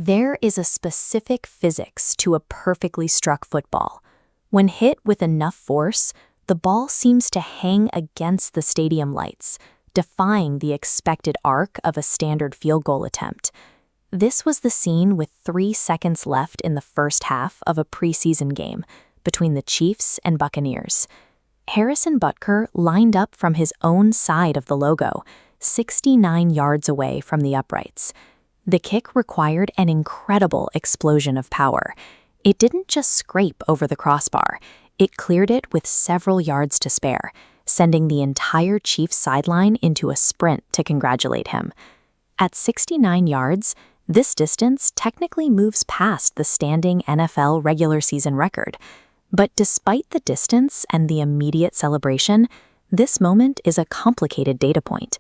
There is a specific physics to a perfectly struck football. When hit with enough force, the ball seems to hang against the stadium lights, defying the expected arc of a standard field goal attempt. This was the scene with 3 seconds left in the first half of a preseason game between the Chiefs and Buccaneers. Harrison Butker lined up from his own side of the logo, 69 yards away from the uprights. The kick required an incredible explosion of power. It didn't just scrape over the crossbar, it cleared it with several yards to spare, sending the entire Chiefs sideline into a sprint to congratulate him. At 69 yards, this distance technically moves past the standing NFL regular season record. But despite the distance and the immediate celebration, this moment is a complicated data point.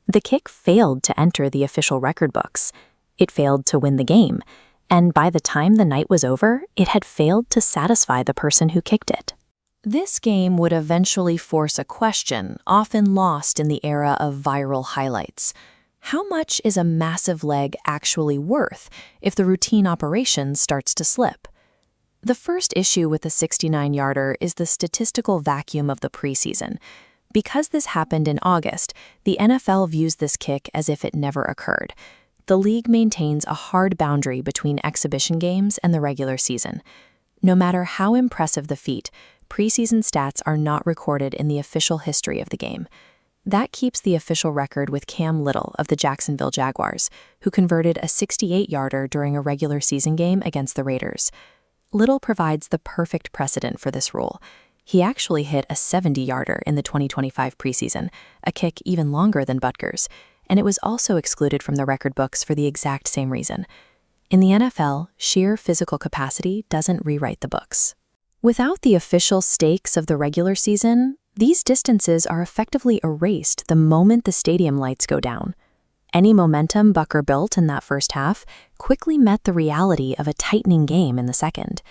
The kick failed to enter the official record books. It failed to win the game, and by the time the night was over, it had failed to satisfy the person who kicked it. This game would eventually force a question, often lost in the era of viral highlights. How much is a massive leg actually worth if the routine operation starts to slip? The first issue with the 69-yarder is the statistical vacuum of the preseason. Because this happened in August, the NFL views this kick as if it never occurred. The league maintains a hard boundary between exhibition games and the regular season. No matter how impressive the feat, preseason stats are not recorded in the official history of the game. That keeps the official record with Cam Little of the Jacksonville Jaguars, who converted a 68-yarder during a regular season game against the Raiders. Little provides the perfect precedent for this rule. He actually hit a 70-yarder in the 2025 preseason, a kick even longer than Butker's, and it was also excluded from the record books for the exact same reason. In the NFL, sheer physical capacity doesn't rewrite the books. Without the official stakes of the regular season, these distances are effectively erased the moment the stadium lights go down. Any momentum Butker built in that first half quickly met the reality of a tightening game in the second.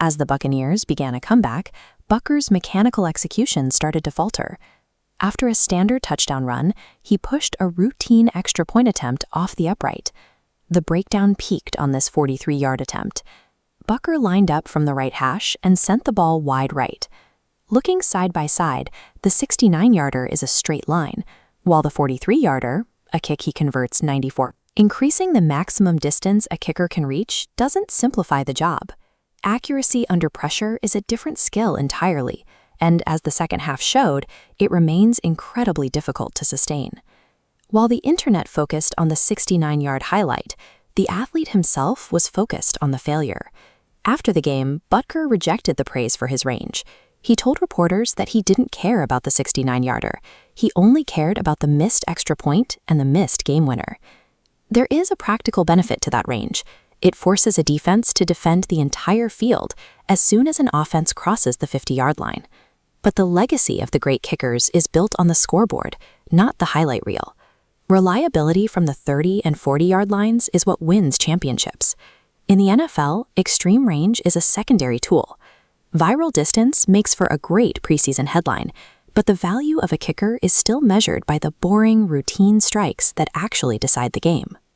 As the Buccaneers began a comeback, Butker's mechanical execution started to falter. After a standard touchdown run, he pushed a routine extra point attempt off the upright. The breakdown peaked on this 43-yard attempt. Butker lined up from the right hash and sent the ball wide right. Looking side by side, the 69-yarder is a straight line, while the 43-yarder, a kick he converts 94. Increasing the maximum distance a kicker can reach doesn't simplify the job. Accuracy under pressure is a different skill entirely, and as the second half showed, it remains incredibly difficult to sustain. While the internet focused on the 69-yard highlight, the athlete himself was focused on the failure. After the game, Butker rejected the praise for his range. He told reporters that he didn't care about the 69-yarder. He only cared about the missed extra point and the missed game winner. There is a practical benefit to that range. It forces a defense to defend the entire field as soon as an offense crosses the 50-yard line. But the legacy of the great kickers is built on the scoreboard, not the highlight reel. Reliability from the 30 and 40-yard lines is what wins championships. In the NFL, extreme range is a secondary tool. Viral distance makes for a great preseason headline, but the value of a kicker is still measured by the boring, routine strikes that actually decide the game.